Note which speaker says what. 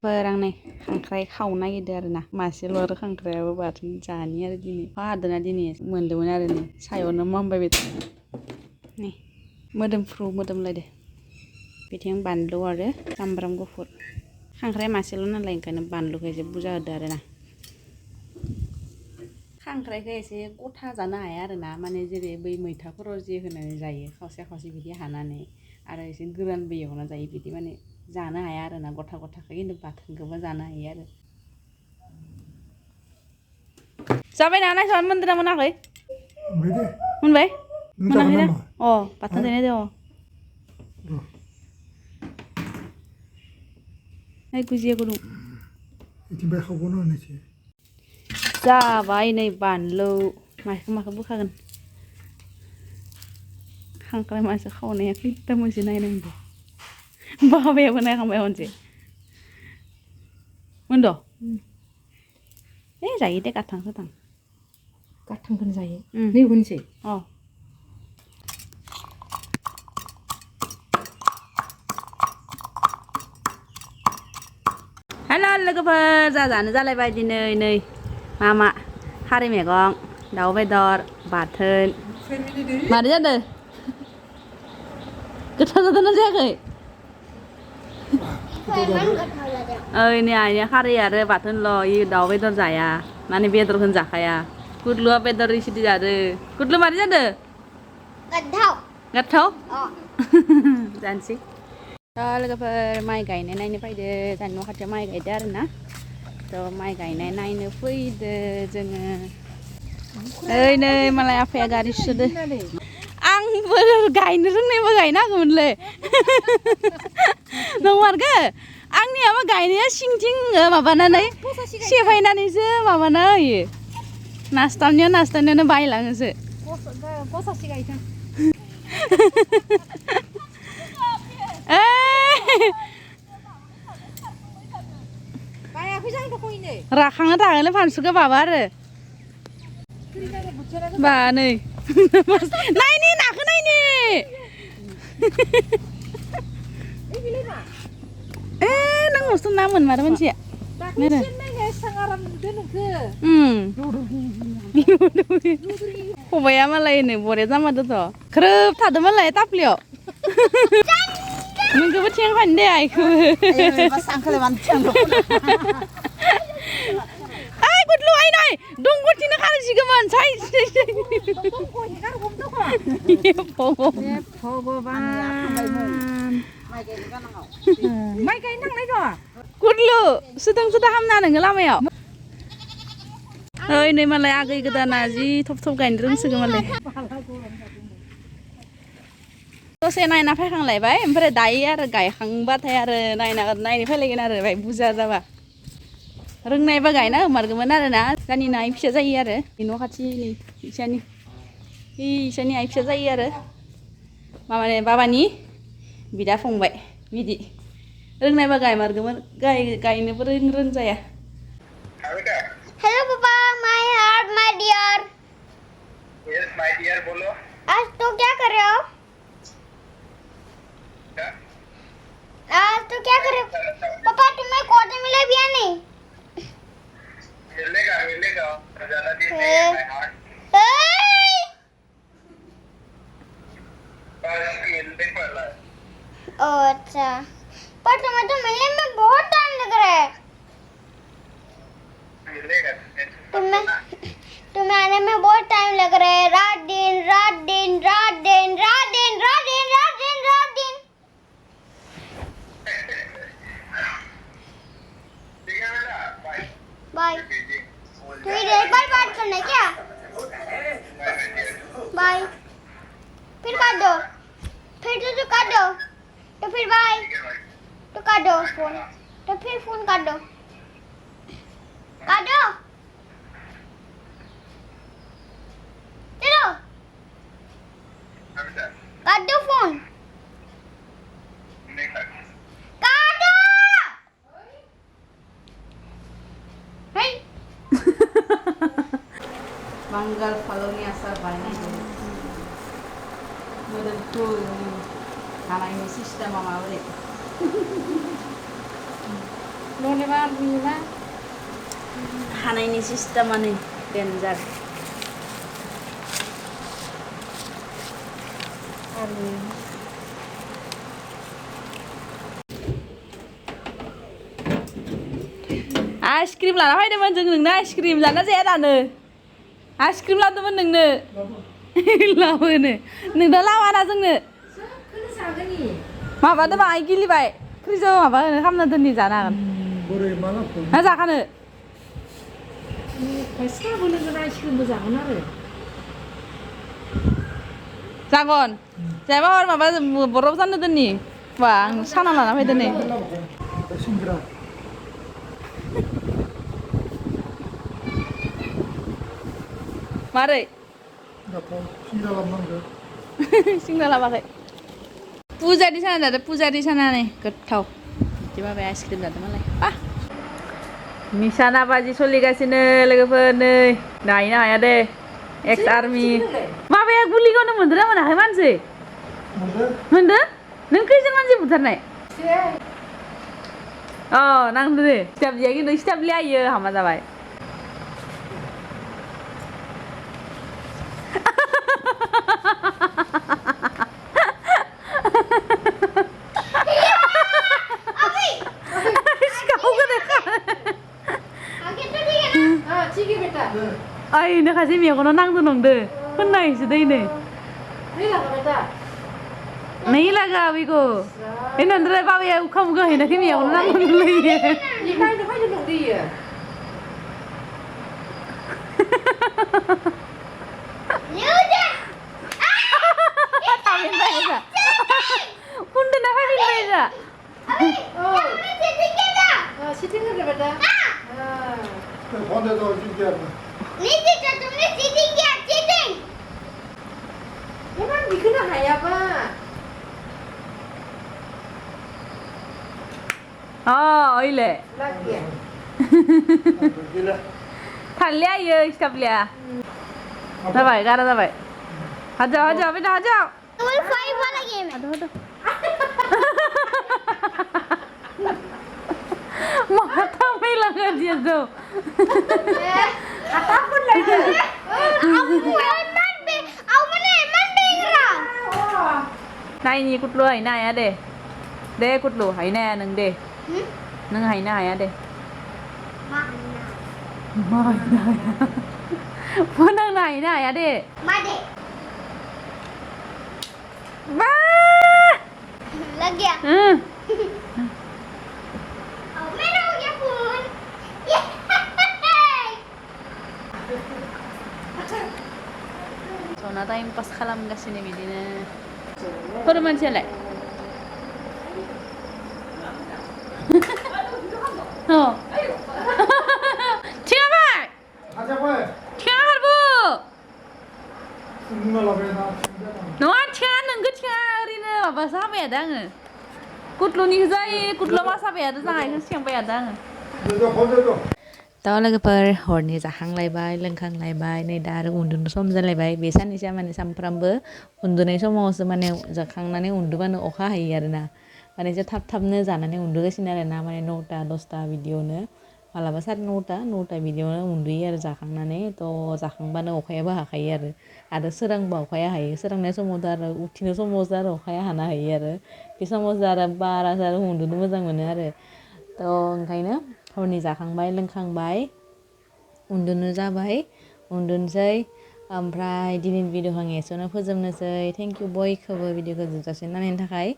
Speaker 1: आं नै खांख्राइ खावनो नागिरदों आरो ना मासेल' आरो खांख्रायाबो बाथोन जानि आरो दिनै अखा हादोंना दिनै मोन्दोंमोन आरो नै सायावनो मामबायबाय नै मोदोमफ्रु मोदोमलायदो बिथिं बानलु आरो सामब्राम गुफुर खांख्राइ मासेल' नालाय ओंखायनो बानलुखौ एसे बुरजा होदो आरो ना खांख्राइखौ एसे गथा जानो हाया आरो ना माने जेरै बै मैथाफोराव जे होनानै जायो खावसे खावसे बिदि हानानै आरो एसे गोरानबो एवना जायो बिदि माने जानो हाया आरो ना गथा गथाखौ खिन्थु बाथोनखौबा जानो हायो आरो जाबाय ना नायस'न मोनदोंना मोनाखै मोनबाय मोनाखै दा अ बाथोन देनाय दङ नाय गुजिया गुदुं
Speaker 2: इथिंबाय खावबावनो होनोसै
Speaker 1: जाबाय नै बानलु माखौ बोखागोन खांख्राइ मासे खावनाया खैथा मोनसे नायनांगौ बाबायाबो नायखांबाय खनसे मोनद' जायो दे गाथां गोथां
Speaker 3: गाथांखौनो जायो नै होनसै
Speaker 1: अ हेल' लोगोफोर जानो जालायबाय दिनै नै मा खारै मैगं दाउ बेदर बाथोन मारै जादों गोथाव जादोंना जायाखै ओइ नै आइया खारै आरो बाथोनल' इ दाउ बेदर जाया माने बेदरखौनो जाखाया गुदलुआ बेदर रिसिदि जादो गुदलु मारै जादो गोथाव जानोसै लोगोफोर माइ गायनाय नायनो फैदो जोंनि न' खाथियाव माइ गायदो आरो ना थ' माइ गायनाय नायनो फैदो जोङो ओइ नै मालाय आफाया गारि सुदो आंबो गायनो रोंनायबा गायनो हागौमोनलै नंमारगो आंनियाबा गायनाया सिंथिं माबानानै सेफायनानैसो माबाना होयो नास्तामनियानो बायलाङोसो
Speaker 3: गसासे गायथों गायाखै जांथ' खयनो
Speaker 1: राखांनो थाखायनो फानसुखौ माबा आरो बा नै नायनि नाखौ नायनि नोंनावसो ना मोनमारो मानसिया खबाइया मालाय नै बरिया जामारदोथ' ख्रोब थादो मालाय टाफ्लियाव नोंखौबो थेंफानो दे आइखौबो ओइ गुदलु आइ नाय दंगरथिंनो खारसिगौमोन
Speaker 3: माइ गायनो थांनाय दं
Speaker 1: गुदलु सुदों सुदा हामना नोङो लामायाव ओइ नै मालाय आगै गोदाना जि थब थब गायनो रोंसोगो मालाय दसे नायना फैखांलायबाय ओमफ्राय दायो आरो गायखांबाथाय आरो नायनो फैलायगोन आरो बाय बुरजा जाबा रोंनायबा गायना होमारगौमोन आरो ना जानि आइ फिसा जायो आरो न' खाथिनि इसानि आइ फिसा जायो आरो माबानि बाबानि बिदा फंबाय बिदि रोंनायबा गायमारगौमोन गायनोबो रोंजाया
Speaker 4: Hello, Papa. My heart, my dear.
Speaker 5: Yes, my dear, बोलो.
Speaker 4: आज तो क्या कर रहे हो?
Speaker 5: क्या?
Speaker 4: आज तो क्या कर रहे हो? पापा तुम्हें क्वार्टर मिला भी या नहीं?
Speaker 5: मिलेगा. ज़्यादा दिन नहीं है, my heart. बस मिलने वाला है.
Speaker 4: ओह अच्छा. पर तुम्हें तो मिलने में बहुत टाइम लग रहा है.
Speaker 5: मिलेगा.
Speaker 4: तुम्हें आने में बहुत टाइम लग रहा है. रात दिन.
Speaker 5: ठीक है बेटा.
Speaker 4: बाय. थोड़ी देर बाद बात करना है क्या? बाय. फिर काट दो. फिर तो काट दो. तो फिर बाय. तो काट दो फोन. तो फिर फोन काट दो. काटो. चलो. काट दो फोन. काटो. Hey.
Speaker 1: Banggal faloni asal banyak. Modelku karena ini sistem mama beli.
Speaker 3: नलेबा नुयोना
Speaker 1: हानायनि सिस्टेमानो डेन्जार
Speaker 3: आलु
Speaker 1: आइसक्रिम लाना फैदोंमोन जों नोंनो आइसक्रिम जाना जाया दानो आइसक्रिम लाबोदोंमोन नोंनो लाबोनो नोंनो लावाना जोंनो
Speaker 3: सोबखौनो जागोन इ
Speaker 1: माबादो बाहाय गिलिबाय फ्रिजाव माबा खालामना दोननि जानो हागोन
Speaker 2: बोरै माला
Speaker 1: ना जाखानो
Speaker 3: साहाबो लोंगोन आइसक्रिमबो जागोन आरो
Speaker 1: जागोन जायाबा हर माबा बरफ जानो दोननि बा आं साना लाना फैदो नै
Speaker 2: सिंग्रा
Speaker 1: मारै
Speaker 2: दाथ' सिंग्रा लाबोनांगौ
Speaker 1: सिंग्रा लाबाखै पुजानि साना जादो पुजानि साना नै गोथाव बिदि माबाय आइसक्रिम जादो मालाय बा निसाना बाजि सोलिगासिनो लोगोफोर नै नायनो हाया दे एक्स आर्मि माबाया गुलिखौनो मोनदों ना मोनाखै मानसि मोनदो नों खैजोन मानसि बुथारनाय अ नांदो दे सिथाबलिया खिन्थु सिथाबलिया इयो हामा जाबाय
Speaker 3: ठीक है बेटा
Speaker 1: ओइ नो खासे मेगनाव नांदो नंदो फोननायसो दैनो
Speaker 3: नहीं लगा बेटा
Speaker 1: नहीं लगा अभी को इन अंदर बाबा ये उखम गो है ना कि मेगनाव नांदो लइयो
Speaker 3: ये काई दफा जो लग रही है Tamin baisa kunde na hamin baisa
Speaker 4: Sitting है बेटा
Speaker 2: फोन दे दो सिंग्रा
Speaker 4: नहीं दीजिए तुमने चीटिंग किया चीटिंग
Speaker 3: ये बात दिखना है या बा
Speaker 1: oile
Speaker 3: लग गया
Speaker 1: थाललिया इयो सिथाबलिया जाबाय गारा जाबाय हाजाव हाजाव बेटा हाजाव
Speaker 4: लेवल 5 वाला गेम है
Speaker 1: माथा में लगा दिया तो
Speaker 3: आता पun lagi
Speaker 1: नायनि कुटलु हायनो हाया दे दे कुटलु हायनो हाया नों दे नों हायनो हाया दे मा हायनो हाया फोनांनो हायनो हाया दे बा
Speaker 4: लग गया मेरा हो गया फोन
Speaker 1: सना टाइम पास खालामगासिनो बिदिनो फोर मानसियालाय अ थिगाबाय
Speaker 2: हाजाबाय
Speaker 1: थिगा हारबो
Speaker 2: नुना लाबाय ना
Speaker 1: नङा थिगा नोंगो थिगा ओरैनो माबासो हाबाय दा आङो कुटलुनिखौ जायो कुटलु मासाबाय आरो जानायखौ सिगांबाय दा आङो
Speaker 2: दे दो
Speaker 1: दा लोगोफोर हरनि जाखांलायबाय लोंखांलायबाय नै दा आरो उन्दुनो सम जालायबाय बे साननैसोआ माने सानफ्रामबो उन्दुनाय समावसो माने जाखांनानै उन्दुबानो अखा हायो आरोना माने एसे थाब थाबनो जानानै उन्दुगासिनो आरोना माने 9टा 10टा बिदियावनो मालाबा 9:30 बिदियावनो उन्दुयो आरो जाखांनानै थ' जाखांबानो अखायाबो हाखायो आरो सोरांबा अखाया हायो सोरांनाय समावथ' आरो उथिनाय समावसो आरो अखाया हाना हायो आरो बे समावसो आरो बारासो आरो उन्दुनो मोजां मोनो आरो थ' ओंखायनो हरनि जाखांबाय लोंखांबाय उन्दुनो जाबाय उन्दुनोसै ओमफ्राय दिनैनि भिडिअखौ आं एसेयावनो फोजोबनोसै थेंक इउ बयखौबो भिडिअखौ जोबजासिम नायनायनि थाखाय